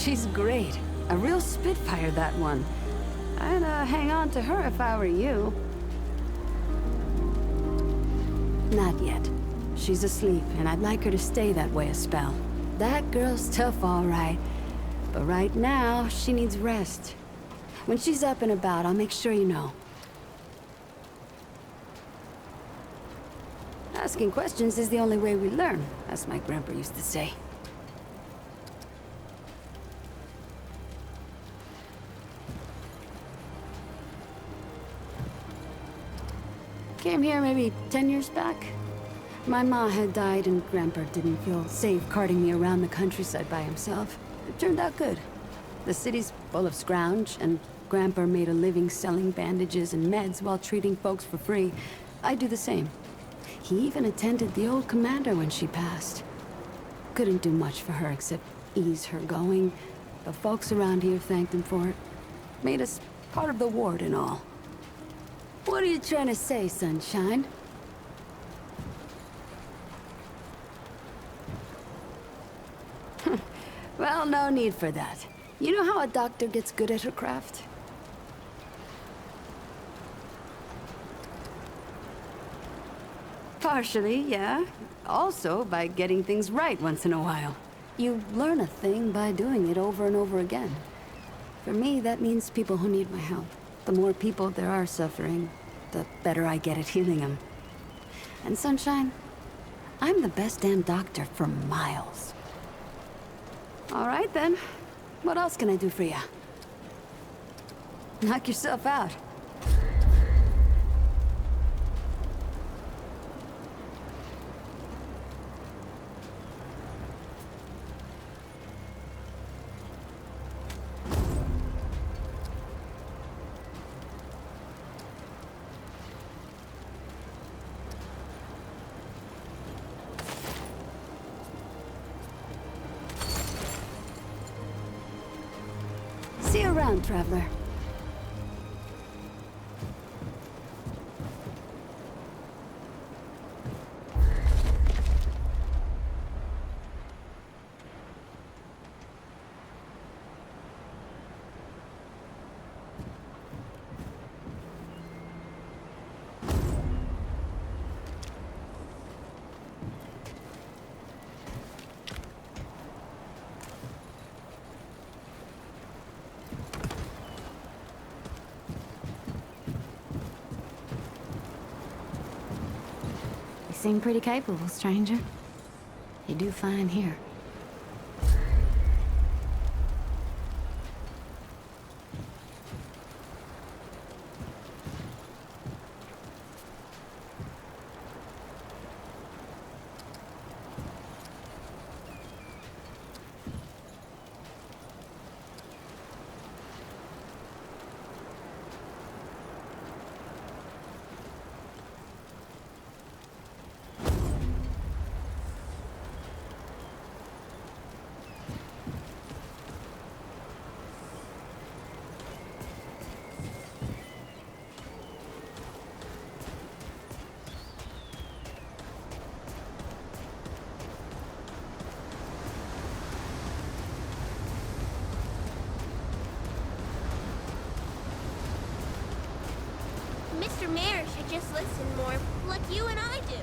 She's great. A real spitfire, that one. I'd hang on to her if I were you. Not yet. She's asleep, and I'd like her to stay that way a spell. That girl's tough, all right. But right now, she needs rest. When she's up and about, I'll make sure you know. Asking questions is the only way we learn, as my grandpa used to say. Came here maybe 10 years back. My ma had died and Grandpa didn't feel safe carting me around the countryside by himself. It turned out good. The city's full of scrounge, and Grandpa made a living selling bandages and meds while treating folks for free. I do the same. He even attended the old commander when she passed. Couldn't do much for her except ease her going. The folks around here thanked him for it. Made us part of the ward and all. What are you trying to say, Sunshine? Well, no need for that. You know how a doctor gets good at her craft? Partially, yeah. Also, by getting things right once in a while. You learn a thing by doing it over and over again. For me, that means people who need my help. The more people there are suffering, the better I get at healing them. And Sunshine, I'm the best damn doctor for miles. All right then. What else can I do for ya? Knock yourself out. See you around, traveler. You seem pretty capable, stranger. You do fine here. Mr. Mayor should just listen more, like you and I do.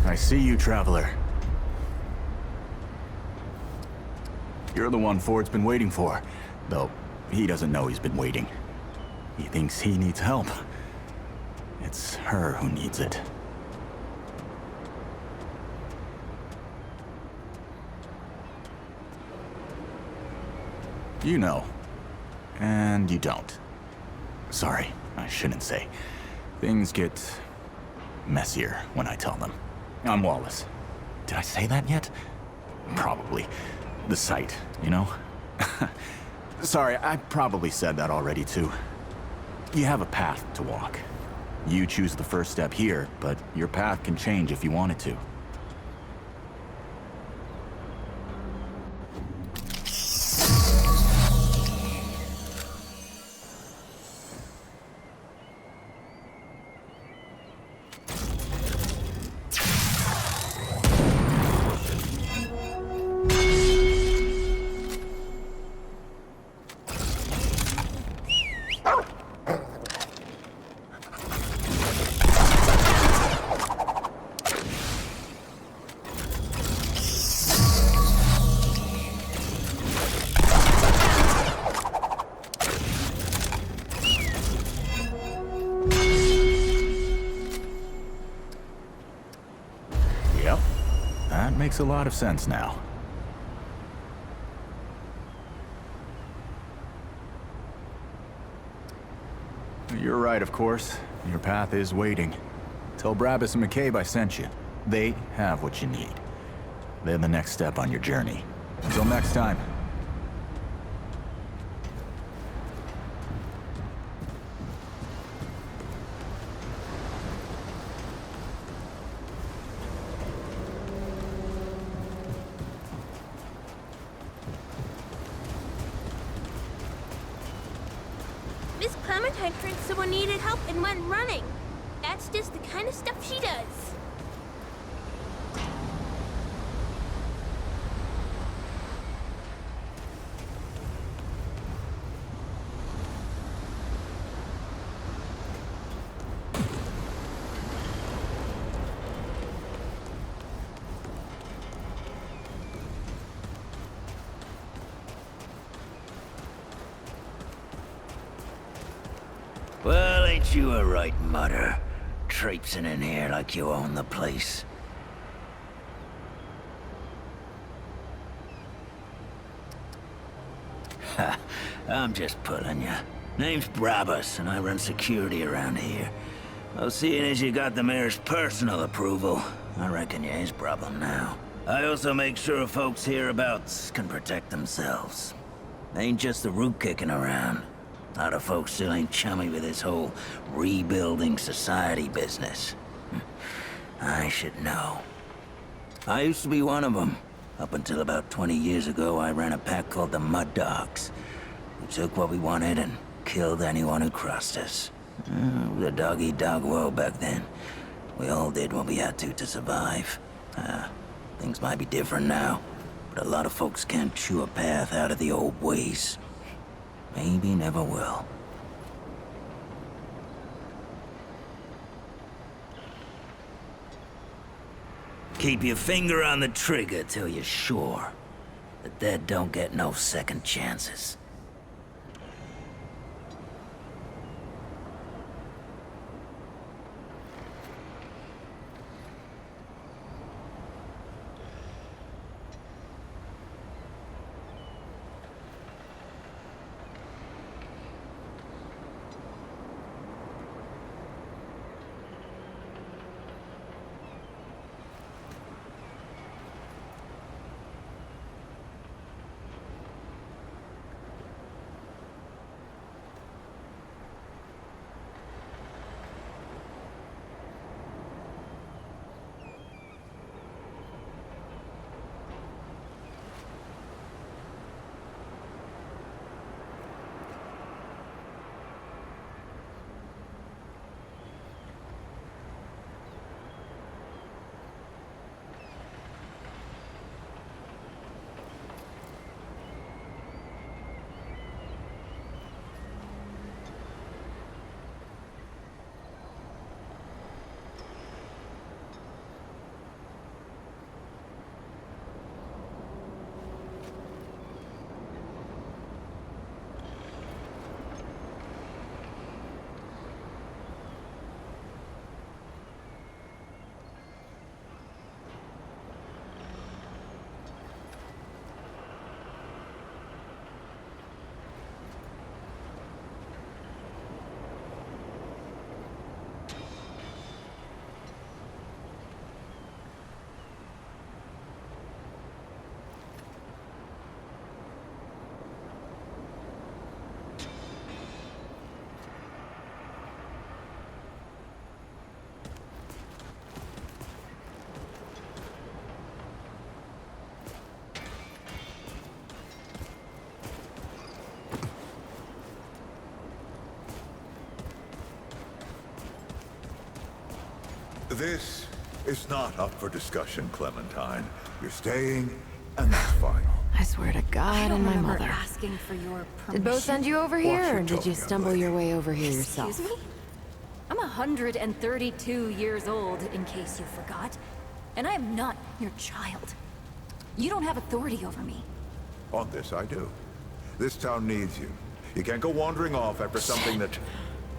I see you, traveler. You're the one Ford's been waiting for, though he doesn't know he's been waiting. He thinks he needs help. It's her who needs it. You know, and you don't. Sorry, I shouldn't say. Things get messier when I tell them. I'm Wallace. Did I say that yet? Probably. The site, you know? Sorry, I probably said that already too. You have a path to walk. You choose the first step here, but your path can change if you want it to. Yep, that makes a lot of sense now. You're right, of course. Your path is waiting. Tell Brabus and McCabe I sent you. They have what you need. They're the next step on your journey. Until next time. Miss Clementine heard someone needed help and went running. That's just the kind of stuff she does. Well, ain't you a right mutter? Traipsing in here like you own the place. Ha, I'm just pulling ya. Name's Brabus, and I run security around here. Well, seeing as you got the mayor's personal approval, I reckon you his problem now. I also make sure folks hereabouts can protect themselves. Ain't just the root kicking around. A lot of folks still ain't chummy with this whole rebuilding society business. I should know. I used to be one of them. Up until about 20 years ago, I ran a pack called the Mud Dogs. We took what we wanted and killed anyone who crossed us. It was a dog-eat-dog world back then. We all did what we had to survive. Things might be different now, but a lot of folks can't chew a path out of the old ways. Maybe never will. Keep your finger on the trigger till you're sure. The dead don't get no second chances. This is not up for discussion, Clementine. You're staying, and that's final. I swear to I God don't and my remember mother. asking for your permission. Did Bo send you over Watch here, your or did you tone, stumble young your way over here yourself? Excuse me? I'm 132 years old, in case you forgot. And I am not your child. You don't have authority over me. On this, I do. This town needs you. You can't go wandering off after something that...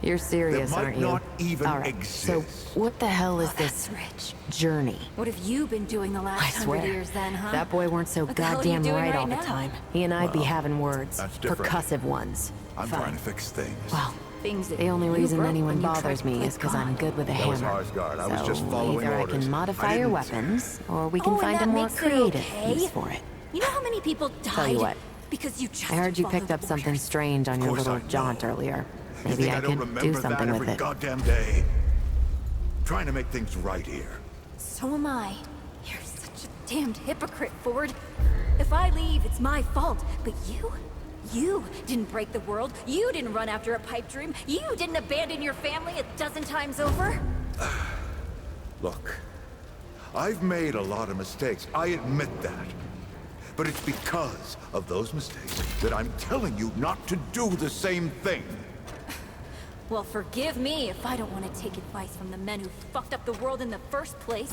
You're serious, That might aren't you? not even All right, exist. so what the hell is That's this rich. journey? What have you been doing the I last 100 swear, years then, huh? if that boy weren't so What the hell are you goddamn doing right right all the now? time, he and I'd be having words. that's different. Percussive ones. I'm Fine. trying to fix things. Well, Things that the only you reason broke anyone when you tried bothers to me play is because I'm God. good with a That was hammer. Skarsgård. I was So just following either orders. I can modify I your didn't- weapons, or we can Oh, and find that a more makes it creative okay? use for it. You know how many people died? Tell you what, because you just I heard you followed picked up something orders. strange on your course little I know. jaunt earlier. You Maybe think I don't could remember do that something with every it. goddamn day? Trying to make things right here. So am I. You're such a damned hypocrite, Ford. If I leave, it's my fault. But you didn't break the world. You didn't run after a pipe dream. You didn't abandon your family 12 times over. Look, I've made a lot of mistakes. I admit that. But it's because of those mistakes that I'm telling you not to do the same thing. Well, forgive me if I don't want to take advice from the men who fucked up the world in the first place.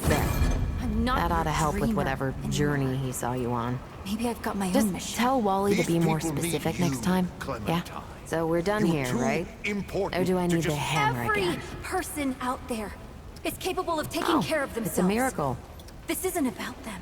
I'm not That ought to your help with dreamer whatever anymore. journey he saw you on. Maybe I've got my Just own mission. tell Wally to These be more people need specific you, next time. Yeah? Clementine. So we're done You're here, too right? important Or do I to need the just- hammer Every again? person out there is capable of taking Oh, care of themselves. it's a miracle. This isn't about them.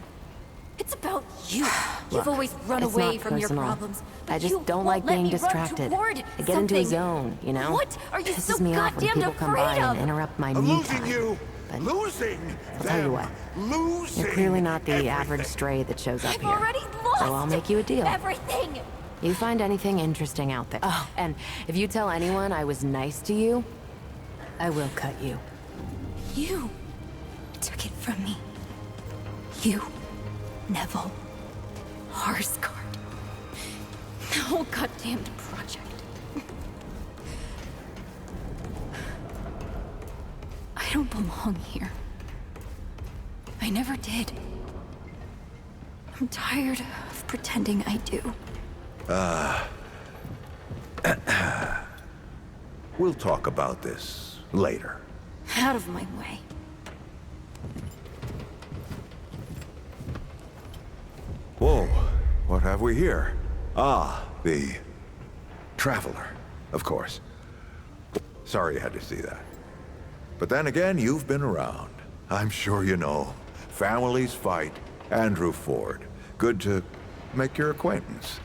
It's about you. Look, You've always run it's away not from your personal. problems. I but just you don't won't like let being me run distracted. toward I get into a something. zone, you know? What are you Pisses so me off when goddamn people come by afraid and of? interrupt my I'm me losing time. you. But Losing I'll tell you them. what, Losing you're clearly not the everything. average stray that shows up I've here. already lost So I'll make you a deal. everything. You find anything interesting out there. Oh, and if you tell anyone I was nice to you, I will cut you. You took it from me. You, Neville, Skarsgård. The whole goddamned project. I don't belong here. I never did. I'm tired of pretending I do. We'll talk about this later. Out of my way. Whoa, what have we here? Ah, the Traveler, of course. Sorry you had to see that. But then again, you've been around. I'm sure you know. Families fight. Andrew Ford. Good to make your acquaintance.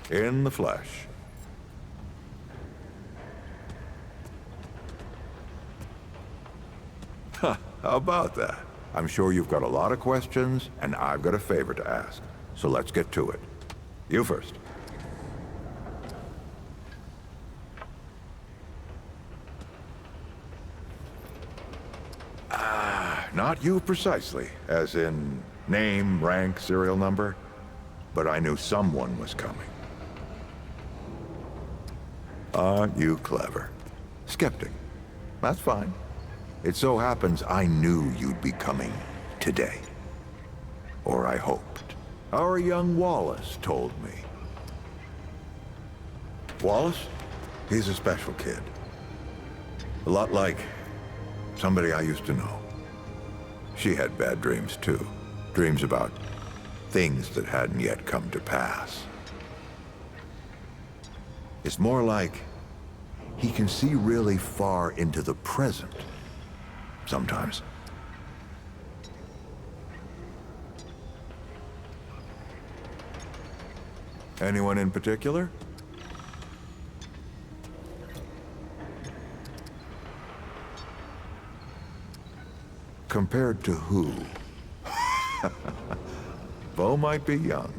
In the flesh. Huh, how about that? I'm sure you've got a lot of questions, and I've got a favor to ask. So let's get to it. You first. Not you precisely, as in name, rank, serial number, but I knew someone was coming. Aren't you clever? Skeptic. That's fine. It so happens I knew you'd be coming today. Or I hoped. Our young Wallace told me. Wallace? He's a special kid. A lot like somebody I used to know. She had bad dreams too. Dreams about things that hadn't yet come to pass. It's more like he can see really far into the present. Sometimes. Anyone in particular? Compared to who? Bo might be young,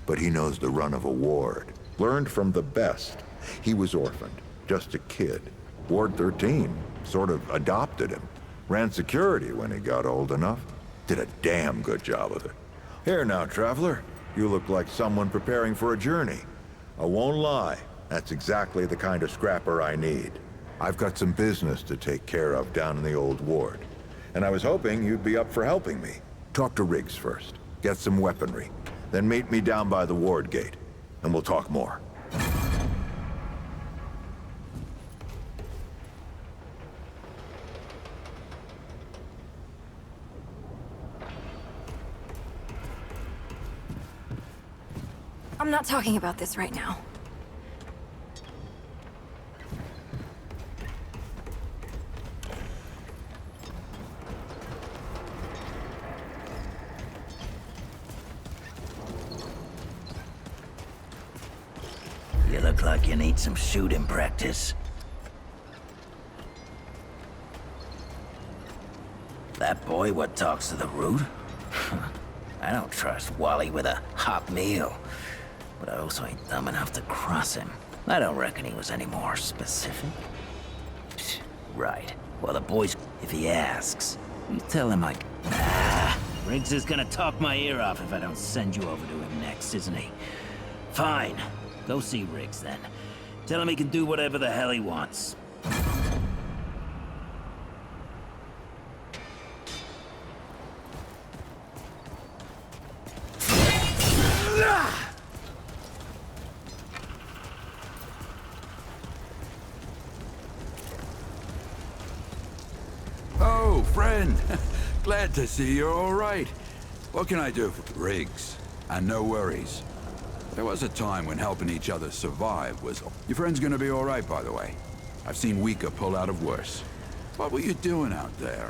but he knows the run of a ward. Learned from the best. He was orphaned, just a kid. Ward 13 sort of adopted him. Ran security when he got old enough. Did a damn good job of it. Here now, Traveler. You look like someone preparing for a journey. I won't lie, that's exactly the kind of scrapper I need. I've got some business to take care of down in the old ward. And I was hoping you'd be up for helping me. Talk to Riggs first. Get some weaponry. Then meet me down by the ward gate. And we'll talk more. I'm not talking about this right now. You look like you need some shooting practice. That boy what talks to the root? I don't trust Wally with a hot meal. But I also ain't dumb enough to cross him. I don't reckon he was any more specific. Right. Well, the boy's... If he asks, you tell him like... Ah, Riggs is gonna talk my ear off if I don't send you over to him next, isn't he? Fine. Go see Riggs, then. Tell him he can do whatever the hell he wants. Oh, friend. Glad to see you're all right. What can I do for Riggs? And no worries. There was a time when helping each other survive was... Your friend's gonna be all right, by the way. I've seen weaker pull out of worse. What were you doing out there?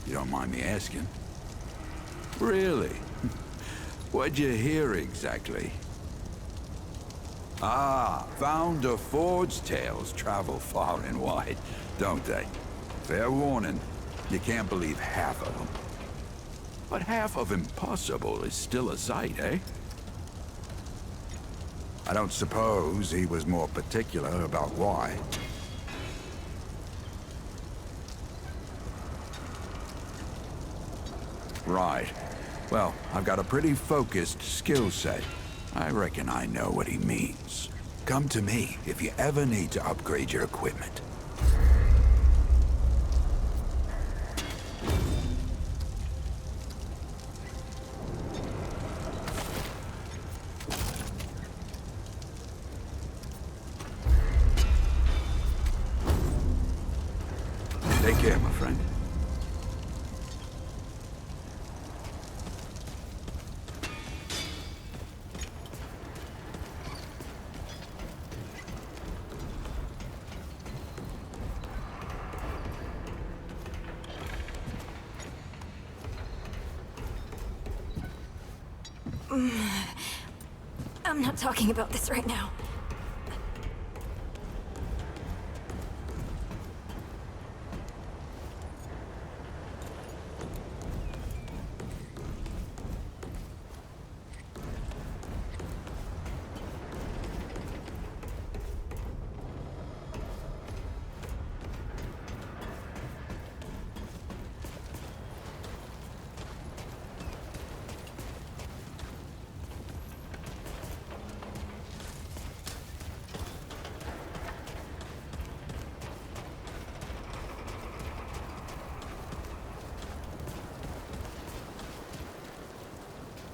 You don't mind me asking. Really? What'd you hear exactly? Ah, Founder Ford's tales travel far and wide, don't they? Fair warning, you can't believe half of them. But half of impossible is still a sight, eh? I don't suppose he was more particular about why. Right. Well, I've got a pretty focused skill set. I reckon I know what he means. Come to me if you ever need to upgrade your equipment. Take care, my friend. I'm not talking about this right now.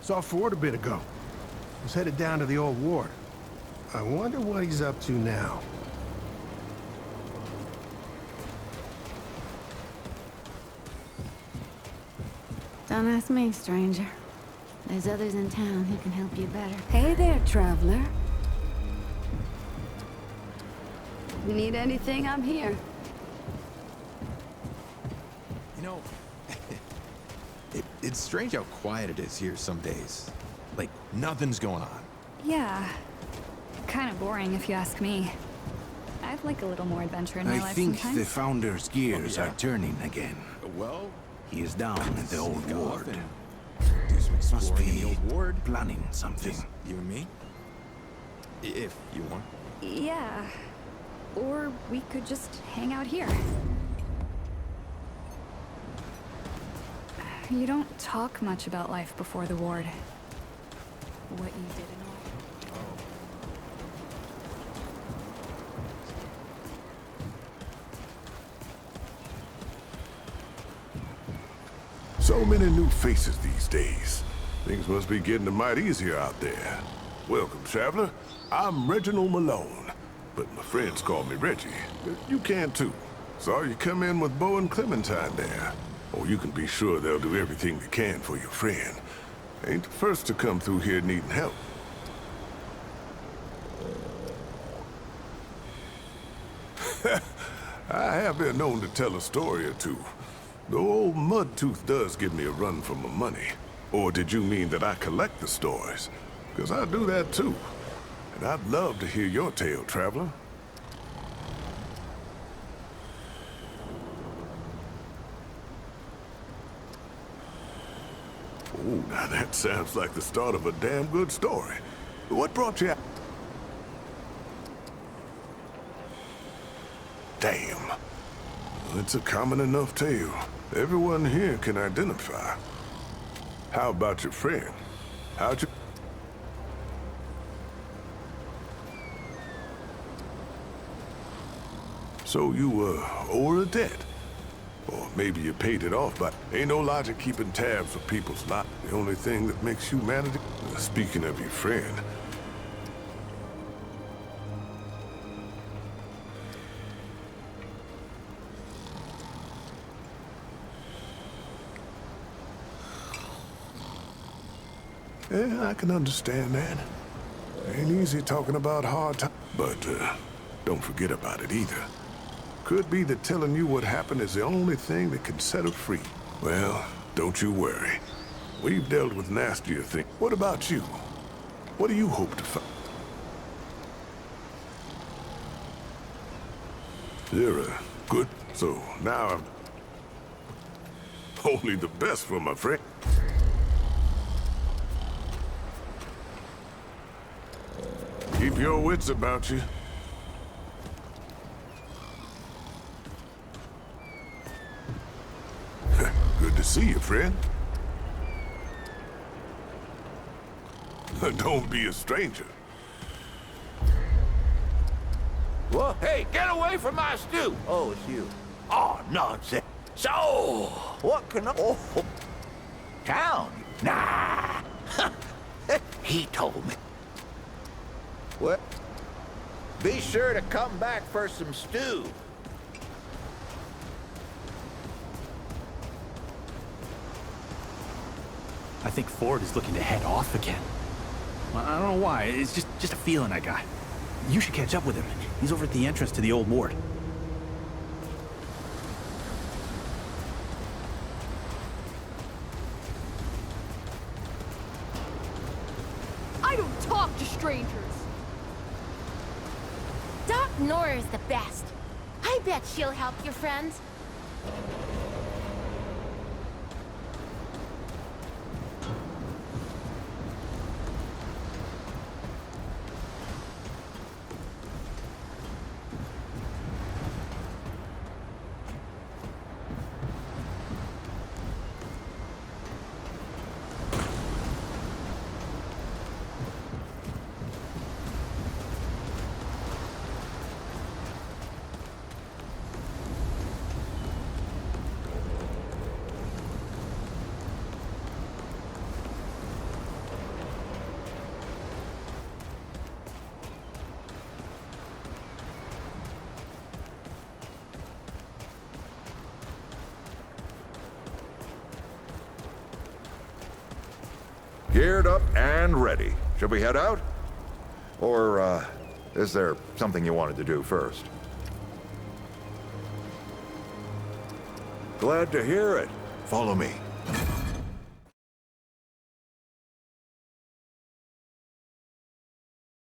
Saw Ford a bit ago. Was headed down to the old ward. I wonder what he's up to now. Don't ask me, stranger. There's others in town who can help you better. Hey there, traveler. You need anything, I'm here. You know, it's strange how quiet it is here some days. Like, nothing's going on. Yeah. Kind of boring if you ask me. I'd like a little more adventure in my I life think sometimes. the Founder's gears are turning again. Well, He is down in the old sneak off ward. and do some Must exploring in the be old ward. planning something. Just you and me? If you want. Yeah. Or we could just hang out here. You don't talk much about life before the ward. What you did and all. So many new faces these days. Things must be getting a mite easier out there. Welcome, traveler. I'm Reginald Malone, but my friends call me Reggie. You can too. Saw you come in with Bo and Clementine there. Or you can be sure they'll do everything they can for your friend. Ain't the first to come through here needing help. I have been known to tell a story or two. Though old Mudtooth does give me a run for my money. Or did you mean that I collect the stories? Because I do that too. And I'd love to hear your tale, traveler. Oh, now that sounds like the start of a damn good story. What brought you out? Damn. Well, it's a common enough tale. Everyone here can identify. How about your friend? How'd you... So you, owe a debt? Or maybe you paid it off, but ain't no logic keeping tabs for people's lives. The only thing that makes humanity... Speaking of your friend... Yeah, I can understand that. Ain't easy talking about hard times. But, don't forget about it either. Could be that telling you what happened is the only thing that can set her free. Well, don't you worry. We've dealt with nastier things. What about you? What do you hope to find? You're a good... So, now I'm... Only the best for my friend. Keep your wits about you. Good to see you, friend. Don't be a stranger. Whoa, hey, get away from my stew! Oh, it's you. Oh, nonsense. So, what can I... Oh, town? Nah. He told me. What? Be sure to come back for some stew. I think Ford is looking to head off again. I don't know why. It's just a feeling I got. You should catch up with him. He's over at the entrance to the old ward. I don't talk to strangers. Doc Nora's the best. I bet she'll help your friends. Geared up and ready. Should we head out? Or, is there something you wanted to do first? Glad to hear it. Follow me.